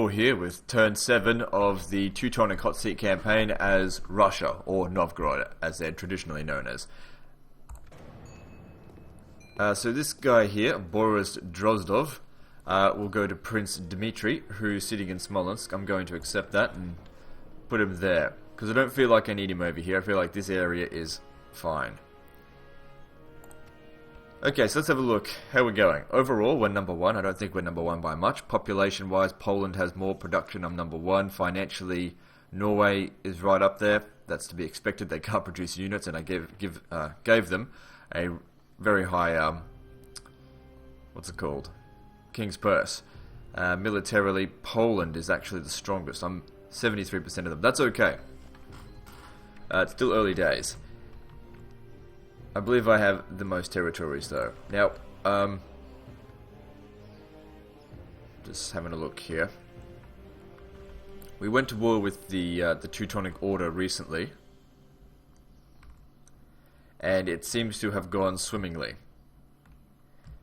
war here with turn 7 of the Teutonic Hotseat campaign as Russia, or Novgorod, as they're traditionally known as. So this guy here, Boris Drozdov, will go to Prince Dmitry, who's sitting in Smolensk. I'm going to accept that and put him there, because I don't feel like I need him over here. I feel like this area is fine. Okay, so let's have a look how we're going. Overall, we're number 1. I don't think we're number 1 by much. Population-wise, Poland has more production. I'm number 1. Financially, Norway is right up there. That's to be expected. They can't produce units, and I gave them a very high, what's it called? King's Purse. Militarily, Poland is actually the strongest. I'm 73% of them. That's okay. It's still early days. I believe I have the most territories, though. Now, just having a look here. We went to war with the Teutonic Order recently, and it seems to have gone swimmingly.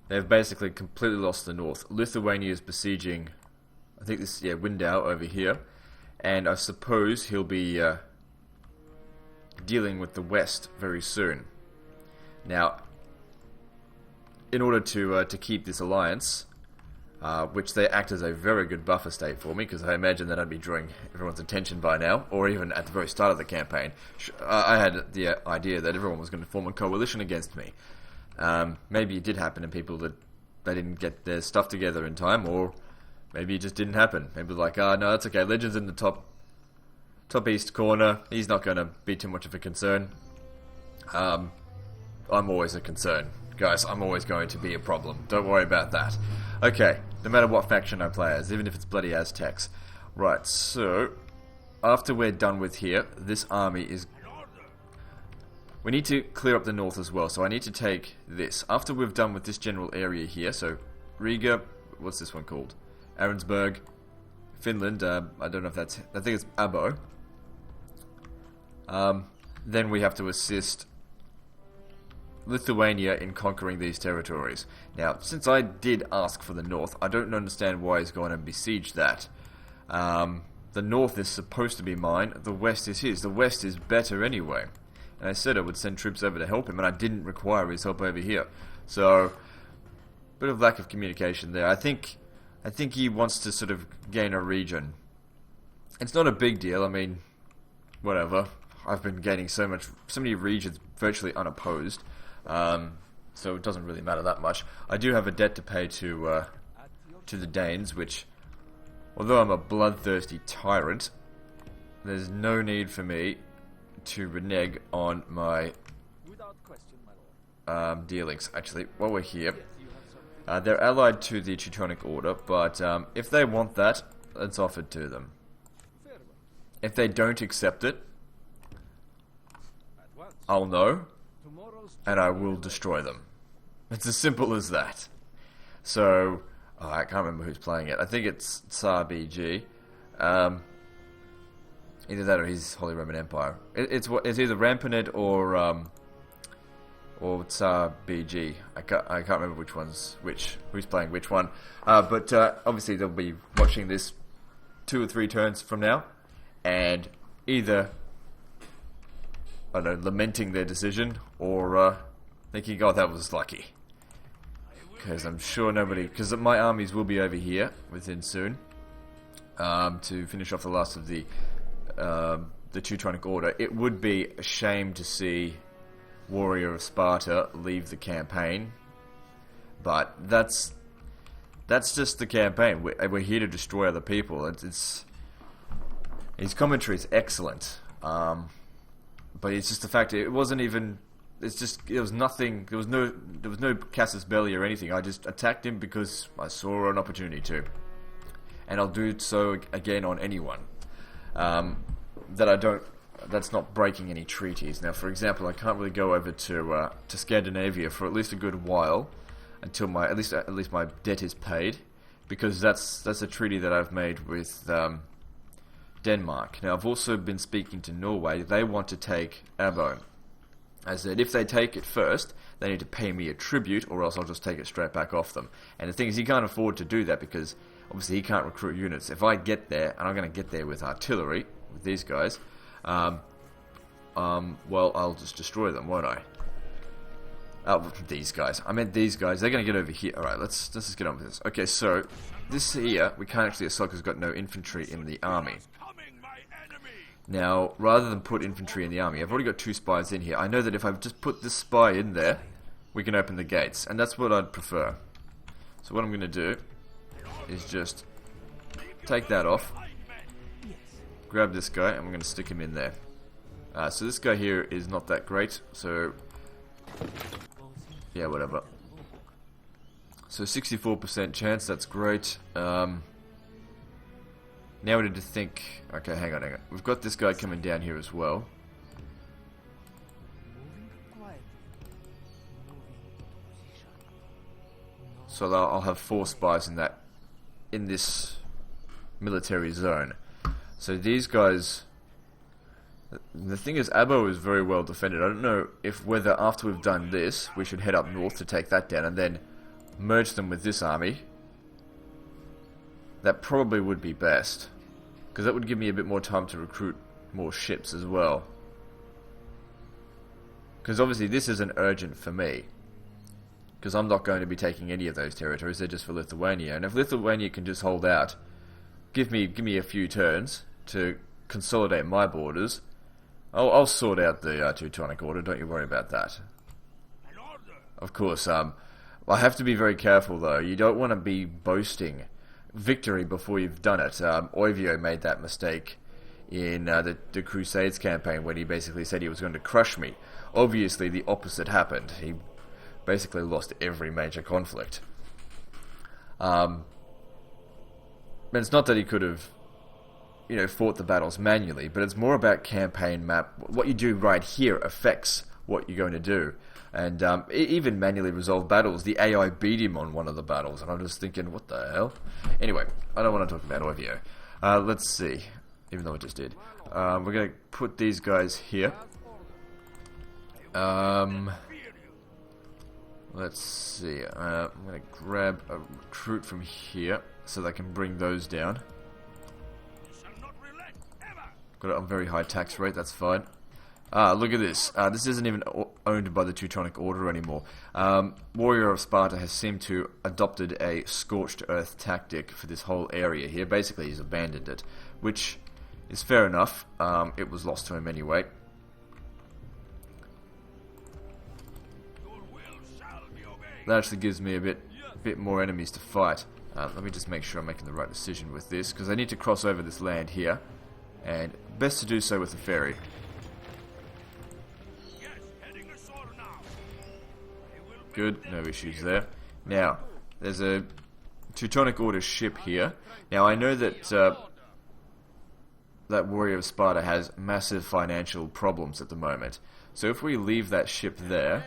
They've basically completely lost the north. Lithuania is besieging, I think this, Window over here, and I suppose he'll be dealing with the west very soon. Now, in order to keep this alliance, which they act as a very good buffer state for me, because I imagine that I'd be drawing everyone's attention by now, or even at the very start of the campaign, I had the idea that everyone was going to form a coalition against me. Maybe it did happen, and people that they didn't get their stuff together in time, or maybe it just didn't happen. Maybe like, no, that's okay. Legend's in the top east corner. He's not going to be too much of a concern. I'm always a concern. Guys, I'm always going to be a problem. Don't worry about that. Okay, no matter what faction I play as, even if it's bloody Aztecs. Right, so, after we're done with here, this army is... We need to clear up the north as well, so I need to take this. After we've done with this general area here, so, Riga, what's this one called? Arensburg, Finland, I don't know if that's... I think it's Abo. Then we have to assist Lithuania in conquering these territories. Now, since I did ask for the north, I don't understand why he's going to besiege that. The north is supposed to be mine, the west is his. The west is better anyway. And I said I would send troops over to help him, and I didn't require his help over here. So, bit of lack of communication there. I think he wants to sort of gain a region. It's not a big deal, I mean, whatever. I've been gaining so many regions virtually unopposed. So it doesn't really matter that much. I do have a debt to pay to the Danes, which, although I'm a bloodthirsty tyrant, there's no need for me to renege on my dealings. Actually, while we're here, they're allied to the Teutonic Order, but if they want that, it's offered to them. If they don't accept it, I'll know, and I will destroy them. It's as simple as that. So, I can't remember who's playing it. I think it's TsarBG. Either that or his Holy Roman Empire. It's either Ramponed or TsarBG. I can't remember which one's which. Who's playing which one? But obviously they'll be watching this 2 or 3 turns from now, and either, I don't know, lamenting their decision, or thinking, oh, that was lucky. Because I'm sure nobody... Because my armies will be over here within soon, to finish off the last of the Teutonic Order. It would be a shame to see Warrior of Sparta leave the campaign, but that's just the campaign. We're here to destroy other people. His commentary is excellent. But it's just the fact it wasn't even. It's just there was nothing. There was no casus belli or anything. I just attacked him because I saw an opportunity to, and I'll do so again on anyone that I don't. That's not breaking any treaties. Now, for example, I can't really go over to Scandinavia for at least a good while until at least my debt is paid, because that's a treaty that I've made with Denmark. Now, I've also been speaking to Norway. They want to take Abo. I said, if they take it first, they need to pay me a tribute, or else I'll just take it straight back off them. And the thing is, he can't afford to do that because, obviously he can't recruit units. If I get there, and I'm going to get there with artillery, with these guys, well, I'll just destroy them, won't I? These guys. I meant these guys. They're going to get over here. Alright, let's just get on with this. Okay, so, this here, we can't actually assault because we've got no infantry in the army. Now, rather than put infantry in the army, I've already got 2 spies in here. I know that if I just put this spy in there, we can open the gates. And that's what I'd prefer. So what I'm going to do is just take that off, grab this guy, and we're going to stick him in there. So this guy here is not that great, so yeah, whatever. So 64% chance, that's great. Now we need to think, okay, hang on. We've got this guy coming down here as well. So I'll have 4 spies in this military zone. So these guys, the thing is, Abo is very well defended. I don't know whether after we've done this, we should head up north to take that down and then merge them with this army. That probably would be best, because that would give me a bit more time to recruit more ships as well. Because obviously this isn't urgent for me, because I'm not going to be taking any of those territories. They're just for Lithuania, and if Lithuania can just hold out, give me a few turns to consolidate my borders, I'll sort out the Teutonic order. Don't you worry about that. Of course, I have to be very careful though. You don't want to be boasting victory before you've done it. Oivio made that mistake in the Crusades campaign when he basically said he was going to crush me. Obviously, the opposite happened. He basically lost every major conflict. And it's not that he could have, fought the battles manually, but it's more about campaign map. What you do right here affects what you're going to do. And even manually resolved battles, the AI beat him on one of the battles, and I'm just thinking, what the hell? Anyway, I don't want to talk about Oivio. Let's see, even though I just did. We're going to put these guys here. Let's see, I'm going to grab a recruit from here, so that I can bring those down. Got it on very high tax rate, that's fine. Look at this. This isn't even owned by the Teutonic Order anymore. Warrior of Sparta has seemed to adopted a scorched earth tactic for this whole area here. Basically, he's abandoned it, which is fair enough. It was lost to him anyway. That actually gives me a bit more enemies to fight. Let me just make sure I'm making the right decision with this, because I need to cross over this land here, and best to do so with a ferry. Good, no issues there. Now, there's a Teutonic Order ship here. Now, I know that that Warrior of Sparta has massive financial problems at the moment. So if we leave that ship there,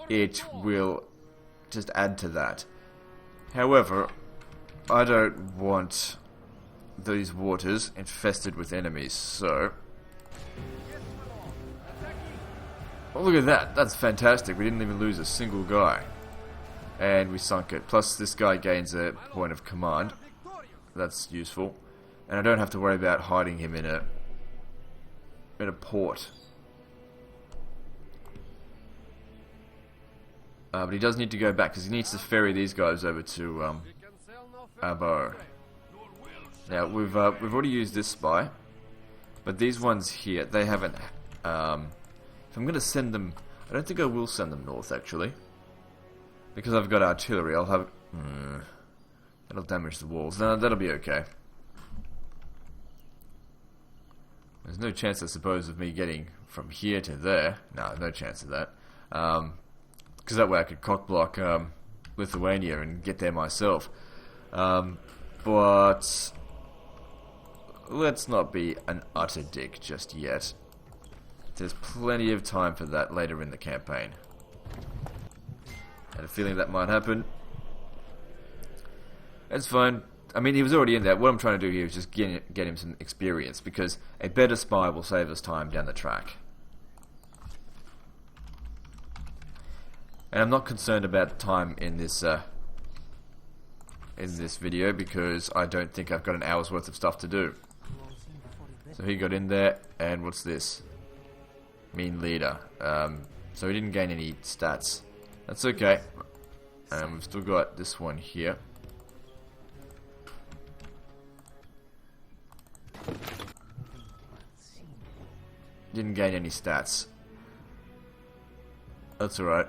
it will just add to that. However, I don't want these waters infested with enemies, so... Oh, look at that. That's fantastic. We didn't even lose a single guy. And we sunk it. Plus, this guy gains a point of command. That's useful. And I don't have to worry about hiding him in a port. But he does need to go back, because he needs to ferry these guys over to Abo. Now, we've already used this spy. But these ones here, they haven't... if I'm going to send them... I don't think I will send them north, actually. Because I've got artillery, I'll have... that'll damage the walls. No, that'll be okay. There's no chance, I suppose, of me getting from here to there. No chance of that. Because that way I could cockblock Lithuania and get there myself. But... let's not be an utter dick just yet. There's plenty of time for that later in the campaign. I had a feeling that might happen. That's fine. I mean, he was already in there. What I'm trying to do here is just get him some experience, because a better spy will save us time down the track. And I'm not concerned about time in this in this video because I don't think I've got an hour's worth of stuff to do. So he got in there, and what's this? Mean leader. So he didn't gain any stats. That's okay. We've still got this one here. Didn't gain any stats. That's alright.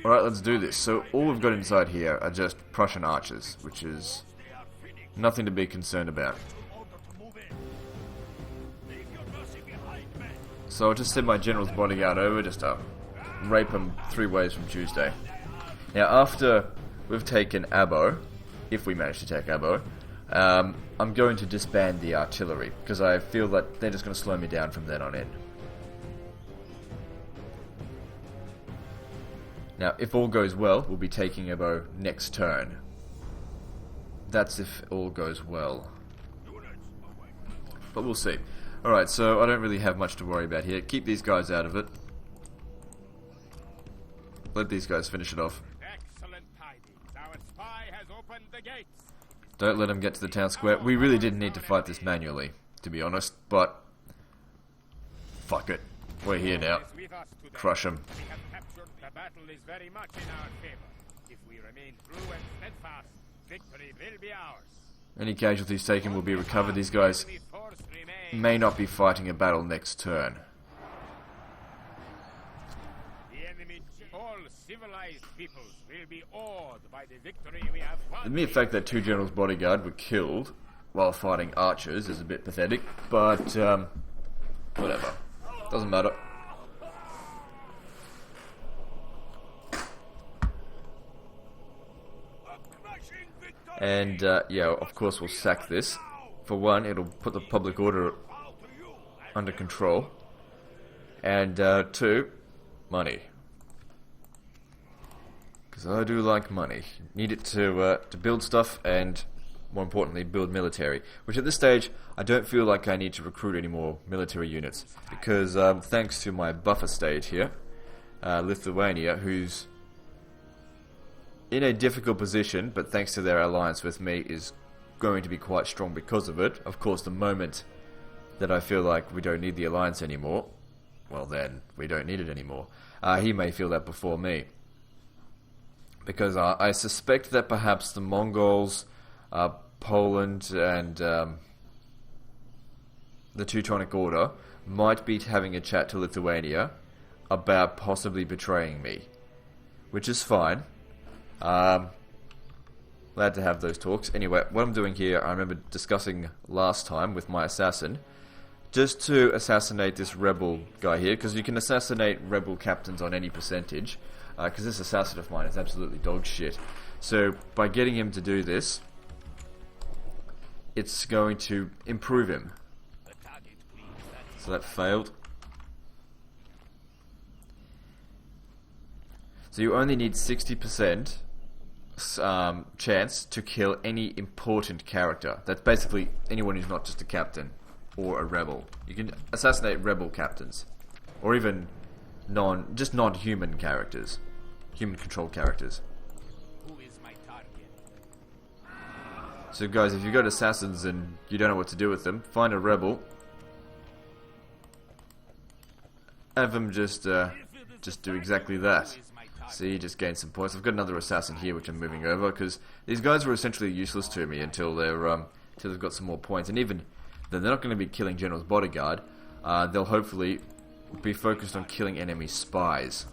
Alright, let's do this. So all we've got inside here are just Prussian archers, which is nothing to be concerned about. So I'll just send my general's bodyguard over just to rape him 3 ways from Tuesday. Now after we've taken Abo, if we manage to take Abo, I'm going to disband the artillery, because I feel that they're just going to slow me down from then on in. Now, if all goes well, we'll be taking Abo next turn. That's if all goes well. But we'll see. Alright, so I don't really have much to worry about here. Keep these guys out of it. Let these guys finish it off. Excellent tidings. Our spy has opened the gates. Don't let them get to the town square. We really didn't need to fight this manually, to be honest, but fuck it. We're here now. Crush them. We have captured. The battle is very much in our favor. If we remain true and steadfast, victory will be ours. Any casualties taken will be recovered. These guys may not be fighting a battle next turn. The enemy, all civilized peoples, will be awed by the victory we have won. The mere fact that 2 generals' bodyguard were killed while fighting archers is a bit pathetic, but whatever. Doesn't matter. And yeah, of course we'll sack this. For one, it'll put the public order under control. And 2, money. Because I do like money. Need it to build stuff and, more importantly, build military. Which at this stage, I don't feel like I need to recruit any more military units. Because thanks to my buffer state here, Lithuania, who's in a difficult position, but thanks to their alliance with me, is going to be quite strong because of it. Of course, the moment that I feel like we don't need the alliance anymore, well then, we don't need it anymore. He may feel that before me. Because I suspect that perhaps the Mongols, Poland, and the Teutonic Order might be having a chat to Lithuania about possibly betraying me. Which is fine. Glad to have those talks. Anyway, what I'm doing here, I remember discussing last time with my assassin, just to assassinate this rebel guy here, because you can assassinate rebel captains on any percentage, because this assassin of mine is absolutely dog shit. So, by getting him to do this, it's going to improve him. So that failed. So you only need 60% chance to kill any important character. That's basically anyone who's not just a captain or a rebel. You can assassinate rebel captains, or even just non-human characters, human-controlled characters. Who is my target? So guys, if you've got assassins and you don't know what to do with them, find a rebel. Have them just do exactly that. See, just gain some points. I've got another assassin here, which I'm moving over, because these guys were essentially useless to me until they've got some more points. And even then, they're not going to be killing General's bodyguard. They'll hopefully be focused on killing enemy spies.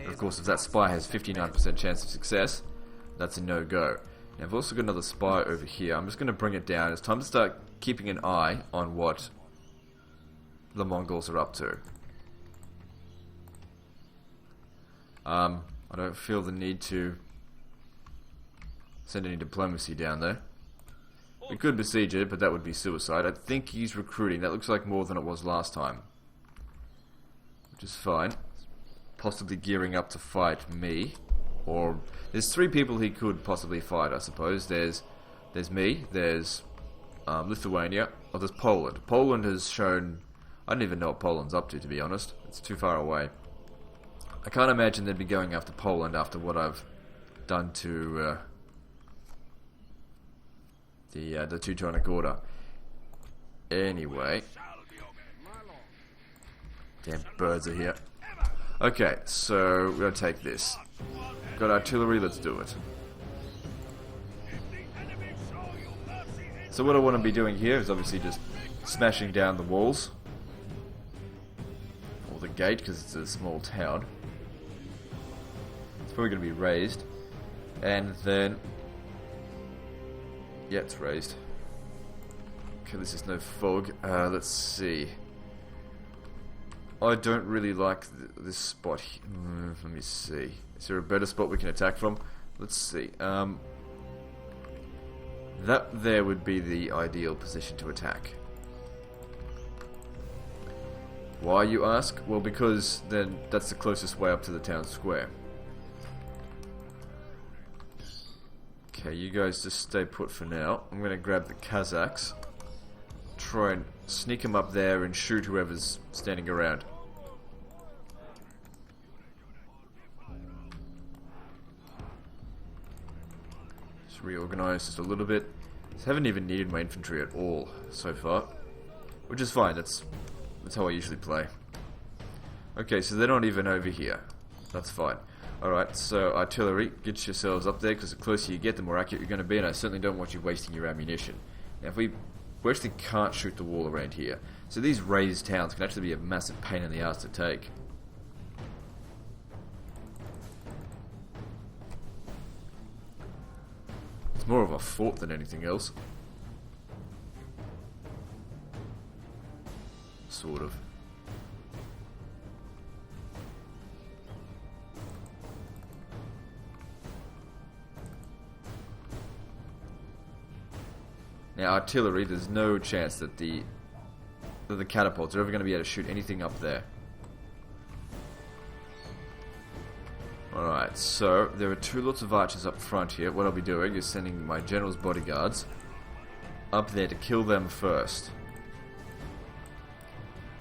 Of course, if that spy has 59% chance of success, that's a no-go. Now, I've also got another spy over here. I'm just going to bring it down. It's time to start keeping an eye on what the Mongols are up to. I don't feel the need to send any diplomacy down there. We could besiege it, but that would be suicide. I think he's recruiting. That looks like more than it was last time. Which is fine. Possibly gearing up to fight me. Or there's 3 people he could possibly fight, I suppose. There's me, there's Lithuania, or there's Poland. Poland has shown... I don't even know what Poland's up to be honest. It's too far away. I can't imagine they'd be going after Poland after what I've done to the Teutonic Order. Anyway, damn birds are here. Okay, so we're gonna take this. Got artillery, let's do it. So what I want to be doing here is obviously just smashing down the walls. Or the gate, because it's a small town. It's probably going to be raised. And then... yeah, it's raised. Okay, this is no fog. Let's see. I don't really like this spot. Let me see. Is there a better spot we can attack from? Let's see. That there would be the ideal position to attack. Why, you ask? Well, because then that's the closest way up to the town square. Okay, you guys just stay put for now. I'm going to grab the Kazakhs. Try and sneak them up there and shoot whoever's standing around. Reorganize just a little bit. Haven't even needed my infantry at all so far, which is fine. That's how I usually play. Okay, so they're not even over here. That's fine. Alright, so artillery, get yourselves up there, because the closer you get, the more accurate you're going to be, and I certainly don't want you wasting your ammunition. Now, we actually can't shoot the wall around here, so these raised towns can actually be a massive pain in the ass to take. More of a fort than anything else. Sort of. Now artillery, there's no chance that the catapults are ever going to be able to shoot anything up there. Alright, so there are two lots of archers up front here. What I'll be doing is sending my general's bodyguards up there to kill them first.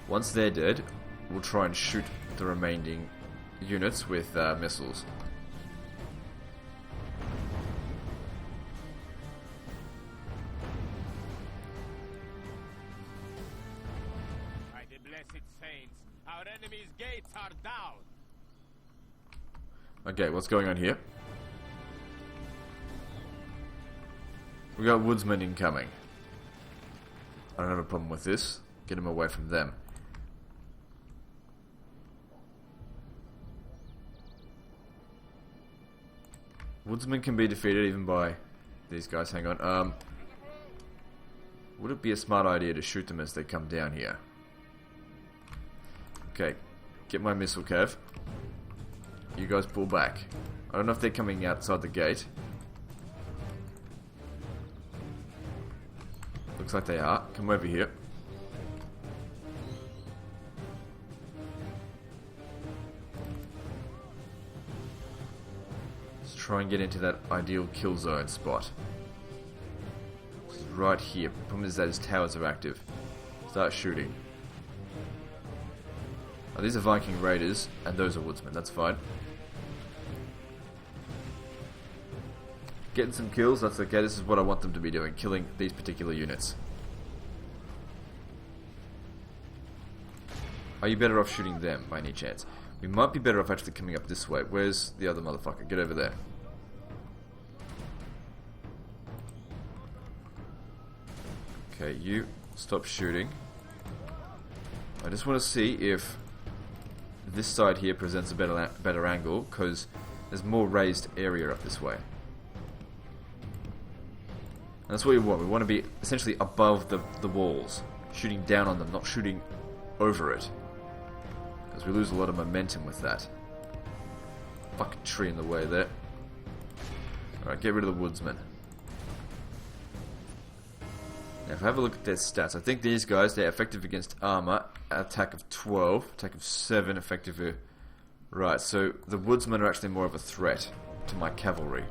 Once they're dead, we'll try and shoot the remaining units with missiles. By the blessed saints, our enemy's gates are down. Okay, what's going on here? We got woodsmen incoming. I don't have a problem with this. Get them away from them. Woodsmen can be defeated even by these guys. Hang on. Would it be a smart idea to shoot them as they come down here? Okay, get my missile cav. You guys pull back. I don't know if they're coming outside the gate. Looks like they are. Come over here. Let's try and get into that ideal kill zone spot. This is right here. Problem is that his towers are active. Start shooting. Oh, these are Viking raiders, and those are woodsmen. That's fine. Getting some kills, that's okay. This is what I want them to be doing, killing these particular units. Are you better off shooting them, by any chance? We might be better off actually coming up this way. Where's the other motherfucker? Get over there. Okay, you stop shooting. I just want to see if this side here presents a better angle, because there's more raised area up this way. And that's what we want. We want to be essentially above the walls, shooting down on them, not shooting over it, because we lose a lot of momentum with that. Fucking tree in the way there. Alright, get rid of the woodsmen. Now if I have a look at their stats, I think these guys, they're effective against armor, attack of 12, attack of 7, effective... Right, so the woodsmen are actually more of a threat to my cavalry.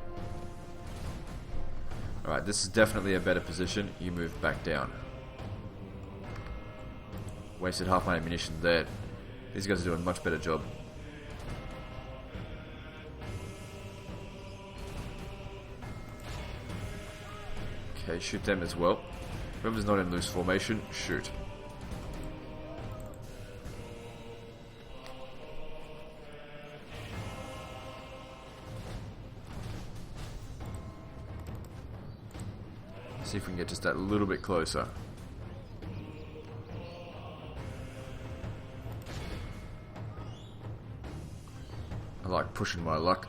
Alright, this is definitely a better position. You move back down. Wasted half my ammunition there. These guys are doing a much better job. Okay, shoot them as well. Whoever's not in loose formation, shoot. See if we can get just that little bit closer. I like pushing my luck.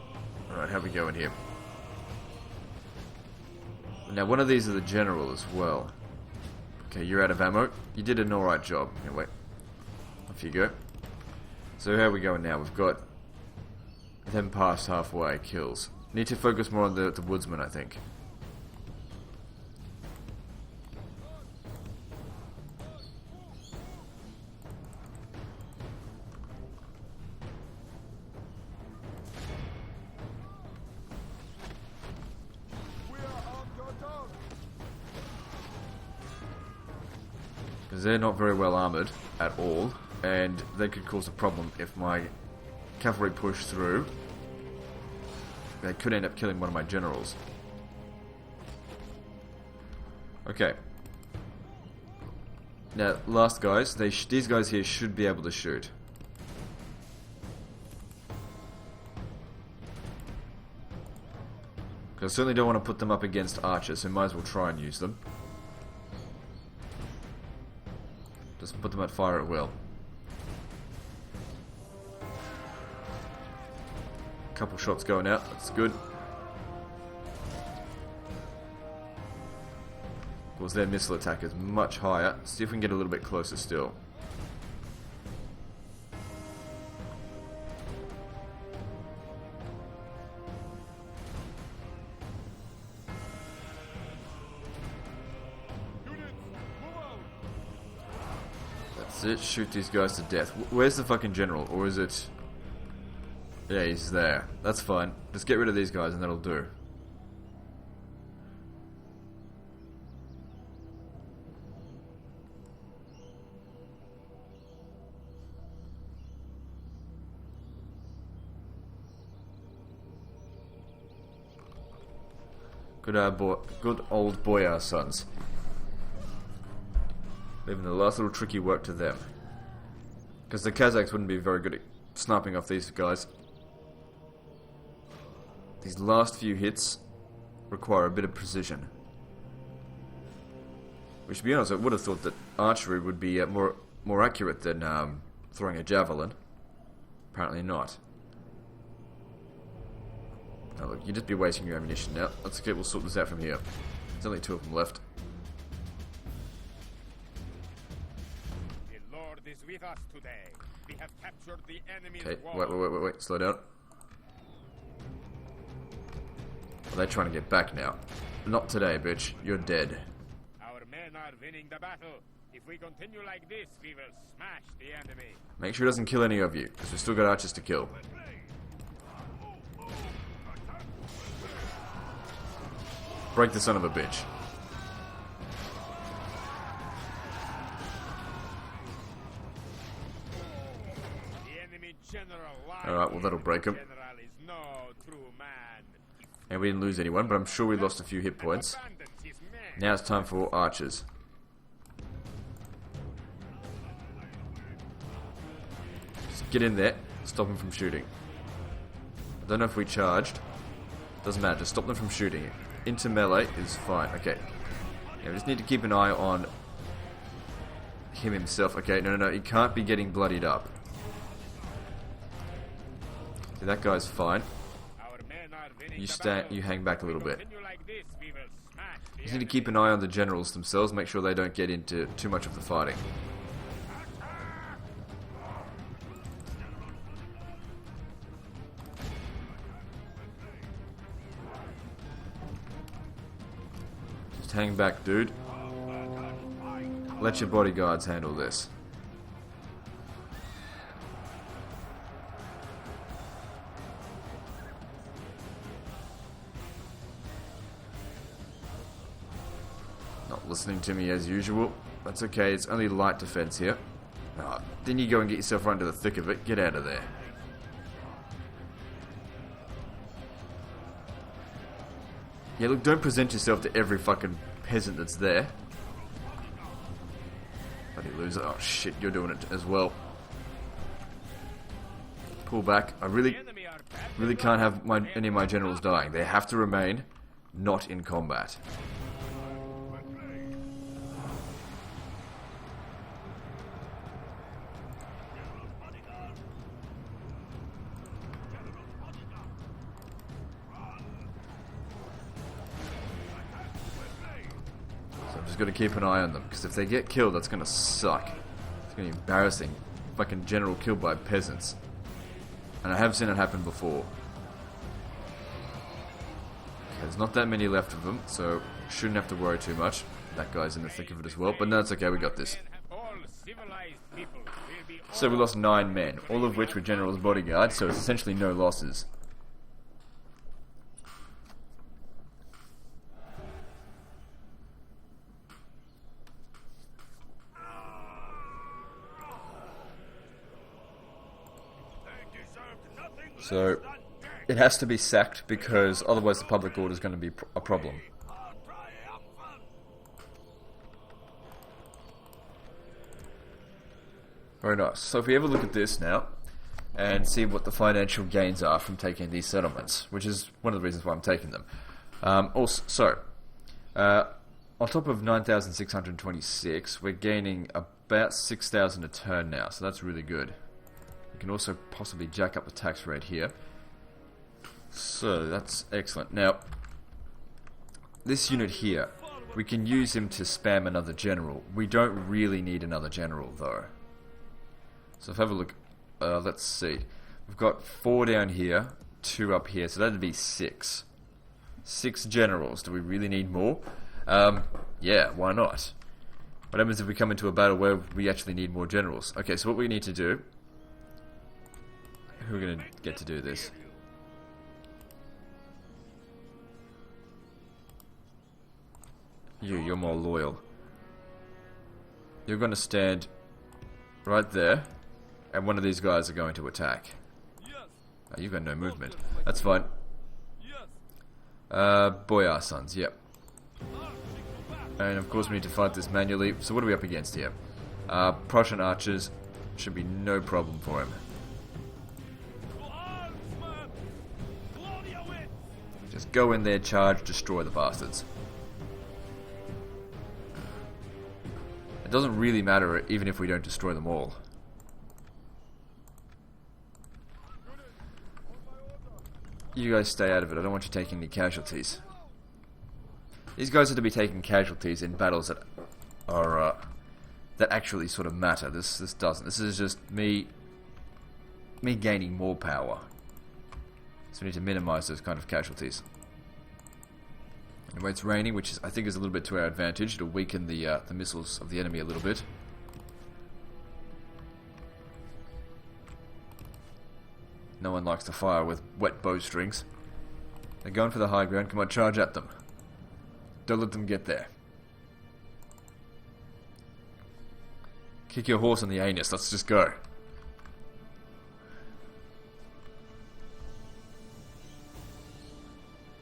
Alright, how we going here? Now, one of these are the general as well. Okay, you're out of ammo. You did an alright job. Anyway, off you go. So how are we going now? We've got them past halfway, kills. Need to focus more on the woodsman, I think. Because they're not very well armoured at all, and they could cause a problem if my cavalry push through. They could end up killing one of my generals. Okay. Now, last guys, these guys here should be able to shoot. Because I certainly don't want to put them up against archers, so might as well try and use them. Just put them at fire at will. Couple shots going out, that's good. Of course, their missile attack is much higher. See if we can get a little bit closer still. That's it, shoot these guys to death. Where's the fucking general? Or is it... Yeah, he's there. That's fine. Just get rid of these guys and that'll do. Good old boy, our sons. Leaving the last little tricky work to them. Because the Kazakhs wouldn't be very good at sniping off these guys. These last few hits require a bit of precision. Which, to be honest, I would have thought that archery would be more accurate than throwing a javelin. Apparently not. Oh, look, you'd just be wasting your ammunition now. That's okay, we'll sort this out from here. There's only 2 of them left. The Lord is with us today. We have captured the enemy's Okay, wait, slow down. Well, they're trying to get back now. Not today, bitch. You're dead. Our men are winning the battle. If we continue like this, we will smash the enemy. Make sure he doesn't kill any of you, because we've still got archers to kill. Break the son of a bitch. Alright, well that'll break him. And we didn't lose anyone, but I'm sure we lost a few hit points. Now it's time for archers. Just get in there, stop them from shooting. I don't know if we charged. Doesn't matter, just stop them from shooting. Into melee is fine. Okay. Yeah, we just need to keep an eye on him himself. Okay, no, he can't be getting bloodied up. See, that guy's fine. You hang back a little bit. You just need to keep an eye on the generals themselves, make sure they don't get into too much of the fighting. Just hang back, dude. Let your bodyguards handle this. Not listening to me as usual. That's okay, it's only light defense here. Oh, then you go and get yourself right into the thick of it. Get out of there. Yeah, look, don't present yourself to every fucking peasant that's there. Bloody loser. Oh shit, you're doing it as well. Pull back. I really can't have any of my generals dying. They have to remain not in combat. Got to keep an eye on them, because if they get killed, that's going to suck. It's going to be embarrassing. Fucking general killed by peasants. And I have seen it happen before. Okay, there's not that many left of them, so shouldn't have to worry too much. That guy's in the thick of it as well, but no, it's okay, we got this. So we lost 9 men, all of which were General's bodyguards, so it's essentially no losses. So, it has to be sacked because otherwise the public order is going to be a problem. Very nice. So if we ever look at this now and see what the financial gains are from taking these settlements, which is one of the reasons why I'm taking them. On top of 9,626, we're gaining about 6,000 a turn now, so that's really good. We can also possibly jack up the tax rate here. So that's excellent. Now, this unit here, we can use him to spam another general. We don't really need another general though. So if I have a look, let's see. We've got 4 down here, 2 up here, so that'd be 6. 6 generals. Do we really need more? Yeah, why not? What happens if we come into a battle where we actually need more generals? Okay, so what we need to do... Who are we going to get to do this? You're more loyal. You're going to stand right there, and one of these guys are going to attack. Oh, you've got no movement. That's fine. Boyar sons, yep. And of course we need to fight this manually. So what are we up against here? Prussian archers. Should be no problem for him. Just go in there, charge, destroy the bastards. It doesn't really matter even if we don't destroy them all. You guys stay out of it. I don't want you taking any casualties. These guys are to be taking casualties in battles that are that actually sort of matter. This doesn't. This is just me gaining more power. So we need to minimize those kind of casualties. Anyway, it's raining, which I think is a little bit to our advantage. It'll weaken the missiles of the enemy a little bit. No one likes to fire with wet bowstrings. They're going for the high ground. Come on, charge at them. Don't let them get there. Kick your horse in the anus. Let's just go.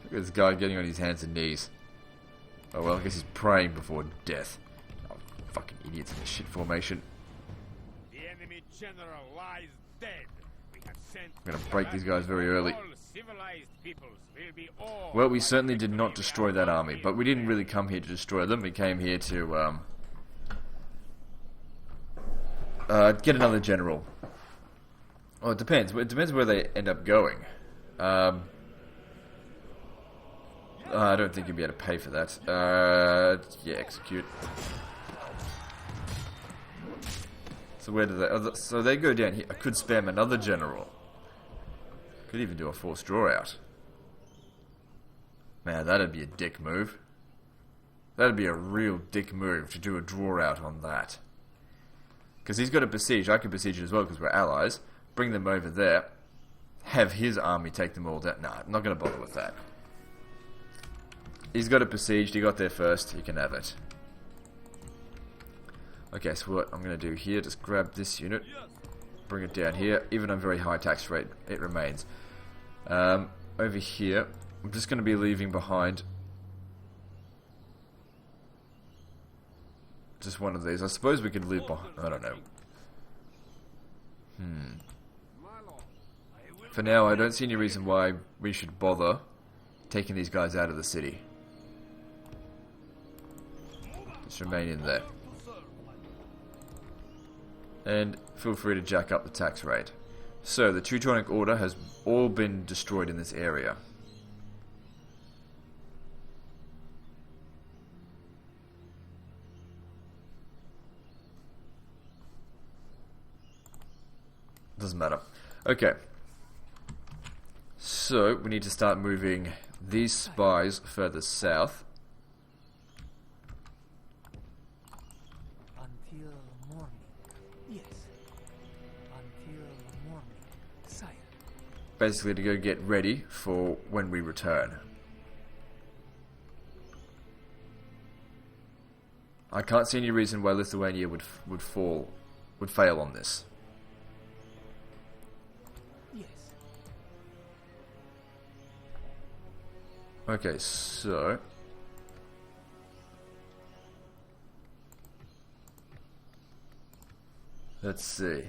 Look at this guy getting on his hands and knees. Oh well, I guess he's praying before death. Oh, fucking idiots in this shit formation. The enemy general lies dead. I'm going to break these guys very early. Well, we certainly did not destroy that army, but we didn't really come here to destroy them. We came here to get another general. Well, it depends. It depends where they end up going. I don't think you'll be able to pay for that. Yeah, execute. So where do they... Oh, so they go down here. I could spam another general. Could even do a forced draw out. Man, that'd be a dick move. That'd be a real dick move to do a draw out on that. Because he's got to besiege. I could besiege it as well because we're allies. Bring them over there. Have his army take them all down. Nah, I'm not going to bother with that. He's got it besieged. He got there first. He can have it. Okay, so what I'm going to do here, just grab this unit, bring it down here. Even on very high tax rate, it remains. Over here, I'm just going to be leaving behind just one of these. I suppose we could leave behind. I don't know. For now, I don't see any reason why we should bother taking these guys out of the city. Just remain in there. And feel free to jack up the tax rate. So, the Teutonic Order has all been destroyed in this area. Doesn't matter. Okay. So, we need to start moving these spies further south. Until morning. Yes. Until morning, sire. Basically to go get ready for when we return. I can't see any reason why Lithuania would fail on this. Okay, so let's see.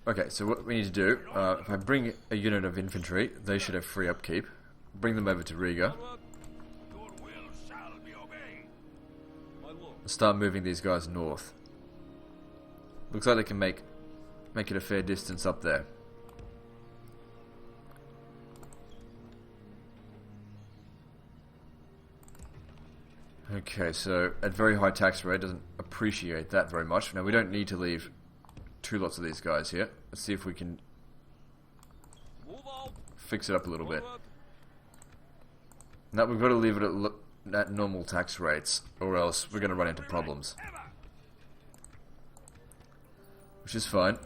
Okay, so what we need to do, if I bring a unit of infantry, they should have free upkeep. Bring them over to Riga. Start moving these guys north. Looks like they can make it a fair distance up there. Okay, so at very high tax rate, doesn't appreciate that very much. Now we don't need to leave two lots of these guys here. Let's see if we can fix it up a little bit. Now we've got to leave it at normal tax rates, or else we're going to run into problems. Which is fine.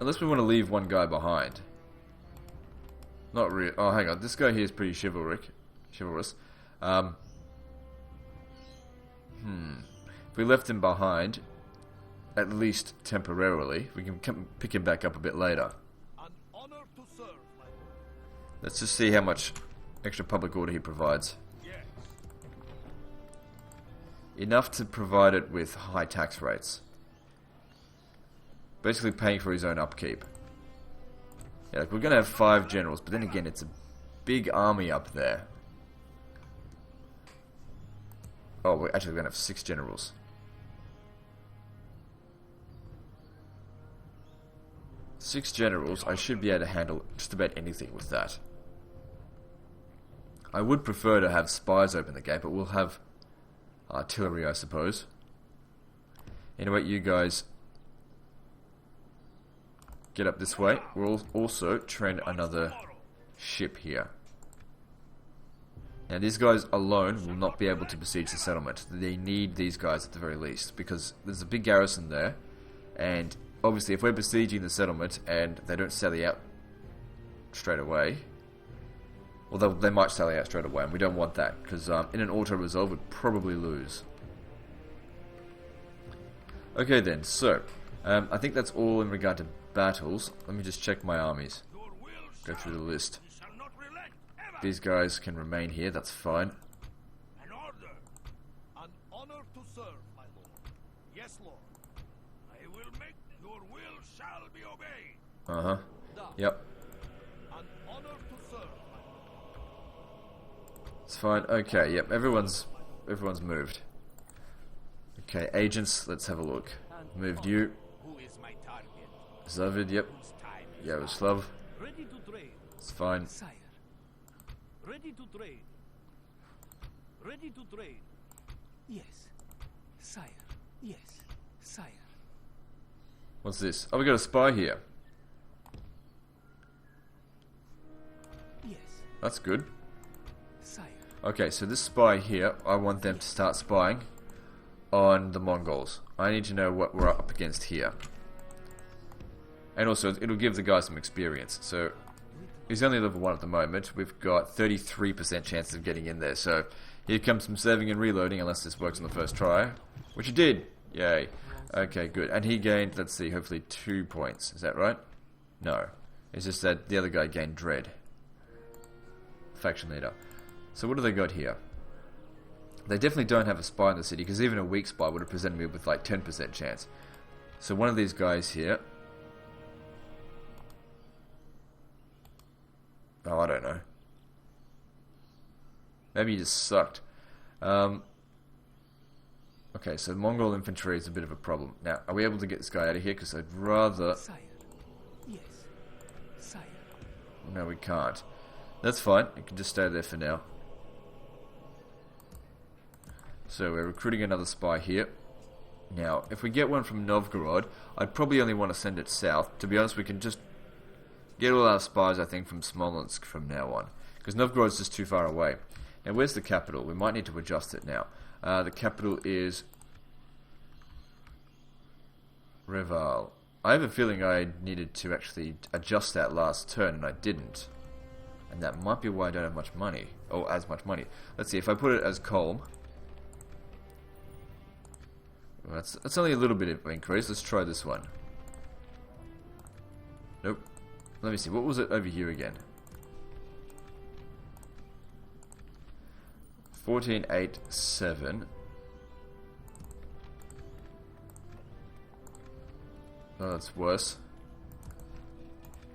Unless we want to leave one guy behind. Not really. Oh, hang on. This guy here is pretty chivalrous. If we left him behind, at least temporarily, we can pick him back up a bit later. Let's just see how much extra public order he provides. Enough to provide it with high tax rates. Basically paying for his own upkeep. Yeah, like we're going to have 5 generals, but then again, it's a big army up there. Oh, we're actually going to have 6 generals. Six generals, I should be able to handle just about anything with that. I would prefer to have spies open the gate, but we'll have artillery, I suppose. Anyway, you guys get up this way. We'll also train another ship here. Now, these guys alone will not be able to besiege the settlement. They need these guys at the very least, because there's a big garrison there, and obviously if we're besieging the settlement and they don't sally out straight away, well, they might sally out straight away, and we don't want that, because in an auto-resolve we'd probably lose. Okay then, so, I think that's all in regard to battles. Let me just check my armies. Go through the list. These guys can remain here, that's fine. An order. An honor to serve, my lord. Yes, lord. I will make your will shall be obeyed. Uh-huh. Yep. An honor to serve, my lord. It's fine. Okay, yep, everyone's moved. Okay, agents, let's have a look. Moved you. Who is my target? Zavid, yep. Yaroslav. Ready to trade, It's fine. sire. Ready to trade. Ready to trade. Yes, sire. Yes, sire. What's this? Oh, we got a spy here. Yes, That's good. sire. Okay, so this spy here, I want them to start spying on the Mongols. I need to know what we're up against here. And also, it'll give the guy some experience. So, he's only level 1 at the moment. We've got 33% chance of getting in there. So, here comes some saving and reloading, unless this works on the first try. Which it did! Yay. Okay, good. And he gained, let's see, hopefully 2 points. Is that right? No. It's just that the other guy gained dread. Faction leader. So what do they got here? They definitely don't have a spy in the city, because even a weak spy would have presented me with like 10% chance. So one of these guys here... Oh, I don't know. Maybe he just sucked. Okay, so Mongol infantry is a bit of a problem. Now, are we able to get this guy out of here? Because I'd rather... Sire. Yes. Sire. No, we can't. That's fine. You can just stay there for now. So we're recruiting another spy here. Now, if we get one from Novgorod, I'd probably only want to send it south. To be honest, we can just get all our spies, I think, from Smolensk from now on. Because Novgorod's just too far away. Now, where's the capital? We might need to adjust it now. The capital is... Reval. I have a feeling I needed to actually adjust that last turn, and I didn't. And that might be why I don't have much money. Or as much money. Let's see, if I put it as Kolm... Well, that's only a little bit of an increase. Let's try this one. Nope. Let me see, what was it over here again? 1487. Oh, that's worse.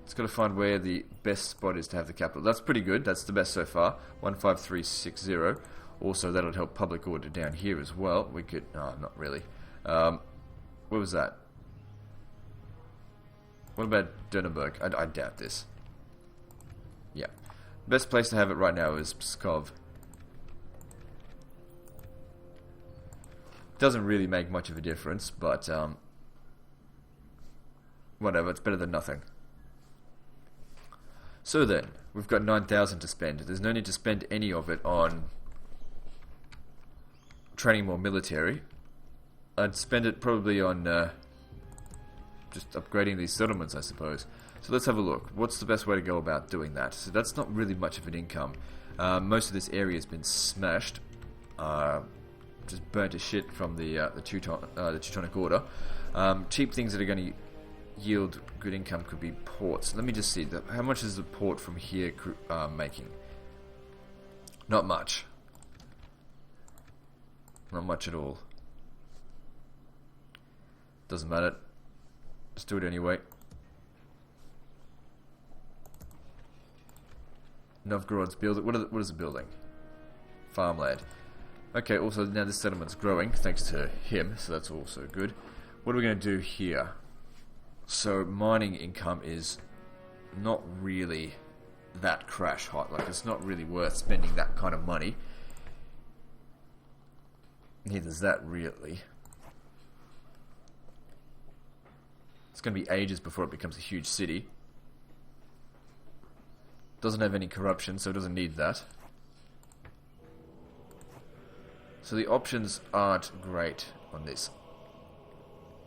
It's got to find where the best spot is to have the capital. That's pretty good. That's the best so far. 15360. Also, that'll help public order down here as well. We could... No, not really. Where was that? What about Dönenberg? I doubt this. Yeah. Best place to have it right now is Pskov. Doesn't really make much of a difference, but whatever, it's better than nothing. So then, we've got 9,000 to spend. There's no need to spend any of it on training more military. I'd spend it probably on just upgrading these settlements, I suppose. So let's have a look. What's the best way to go about doing that? So that's not really much of an income. Most of this area has been smashed. Just burnt to shit from the Teutonic Order. Cheap things that are going to yield good income could be ports. Let me just see. How much is the port from here making? Not much. Not much at all. Doesn't matter. Let's do it anyway. Novgorod's building. What is it building? Farmland. Okay, also now this settlement's growing thanks to him, so that's also good. What are we going to do here? So mining income is not really that crash hot. Like, it's not really worth spending that kind of money. Neither's that really. It's going to be ages before it becomes a huge city. Doesn't have any corruption, so it doesn't need that. So the options aren't great on this.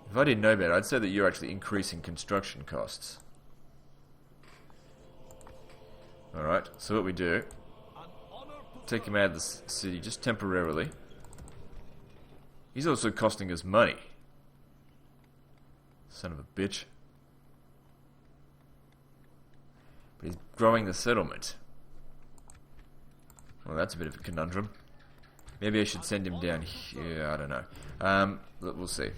If I didn't know better, I'd say that you're actually increasing construction costs. Alright, so what we do, take him out of the city just temporarily. He's also costing us money. Son of a bitch. But he's growing the settlement. Well, that's a bit of a conundrum. Maybe I should send him down here, I don't know. We'll see.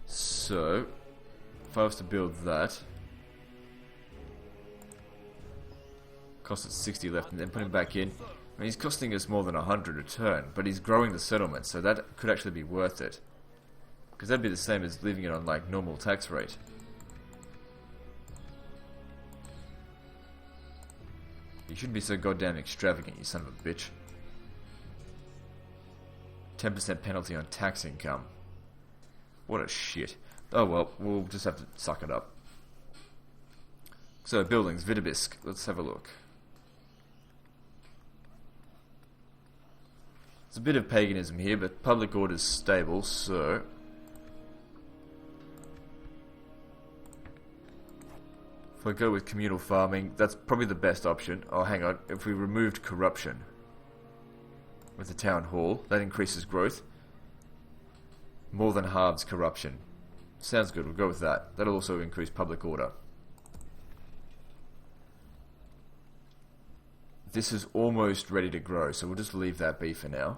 So, if I was to build that, cost us 60 left, and then put him back in. I mean, he's costing us more than 100 a turn, but he's growing the settlement, so that could actually be worth it. Because that'd be the same as leaving it on, like, normal tax rate. You shouldn't be so goddamn extravagant, you son of a bitch. 10% penalty on tax income. What a shit. Oh well, we'll just have to suck it up. So, buildings, Vitebsk. Let's have a look. There's a bit of paganism here, but public order's stable, so... If I go with communal farming, that's probably the best option. Oh, hang on. If we removed corruption with the town hall, that increases growth. More than halves corruption. Sounds good, we'll go with that. That'll also increase public order. this is almost ready to grow, so we'll just leave that be for now.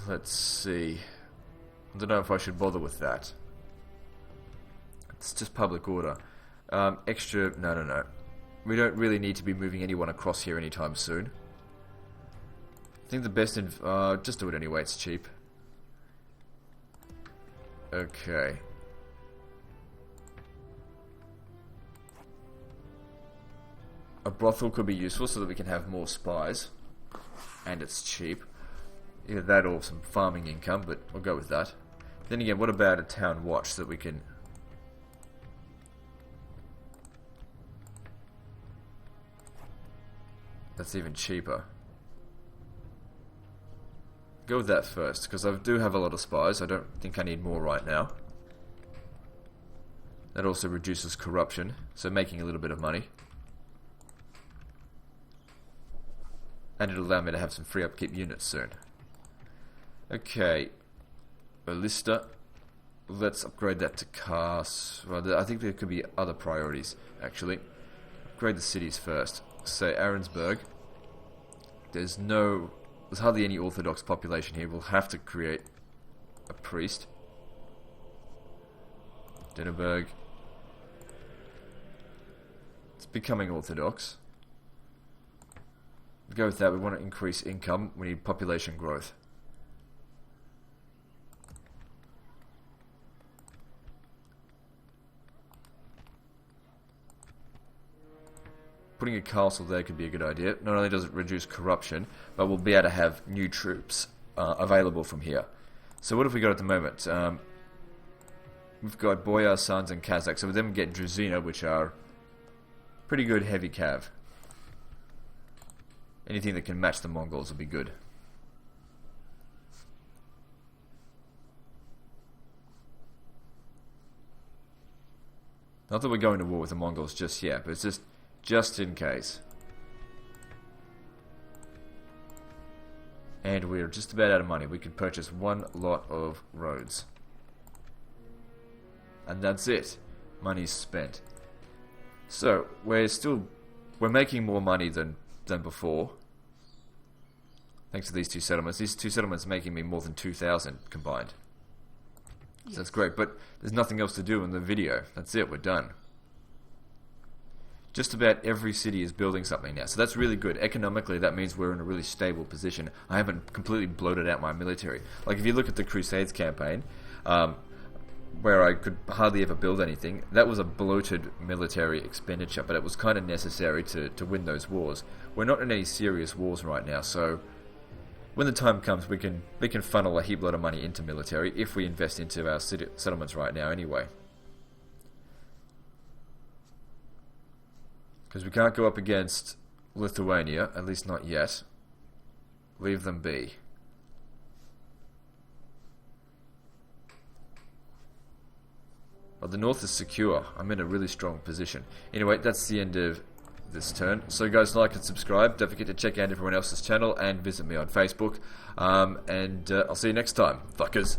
Let's see. I don't know if I should bother with that. It's just public order. Extra... No. We don't really need to be moving anyone across here anytime soon. I think the best... just do it anyway, it's cheap. Okay. A brothel could be useful so that we can have more spies. And it's cheap. Either that or some farming income, but we'll go with that. Then again, what about a town watch so that we can... That's even cheaper. Go with that first, because I do have a lot of spies. I don't think I need more right now. That also reduces corruption, so making a little bit of money. And it'll allow me to have some free upkeep units soon. Okay, Ballista. Let's upgrade that to cars. Well, I think there could be other priorities, actually. Upgrade the cities first. Say Arensburg. There's hardly any Orthodox population here. We'll have to create a priest. Dinnerberg. It's becoming Orthodox. We'll go with that. We want to increase income. We need population growth. Putting a castle there could be a good idea. Not only does it reduce corruption, but we'll be able to have new troops available from here. So what have we got at the moment? We've got Boyar, Sons, and Kazakh. So then we get Druzina, which are pretty good heavy cav. Anything that can match the Mongols will be good. Not that we're going to war with the Mongols just yet, but it's just in case. And we're just about out of money. We could purchase one lot of roads. And that's it. Money's spent. So, we're making more money than before. Thanks to these two settlements. These two settlements are making me more than 2,000 combined. So that's great, but there's nothing else to do in the video. That's it, we're done. Just about every city is building something now, so that's really good. Economically, that means we're in a really stable position. I haven't completely bloated out my military. Like, if you look at the Crusades campaign, where I could hardly ever build anything, that was a bloated military expenditure, but it was kind of necessary to win those wars. We're not in any serious wars right now, so when the time comes, we can funnel a heap lot of money into military if we invest into our settlements right now anyway. Because we can't go up against Lithuania, at least not yet. Leave them be. Well, the north is secure. I'm in a really strong position. Anyway, that's the end of this turn. So guys, like and subscribe. Don't forget to check out everyone else's channel and visit me on Facebook. I'll see you next time, fuckers.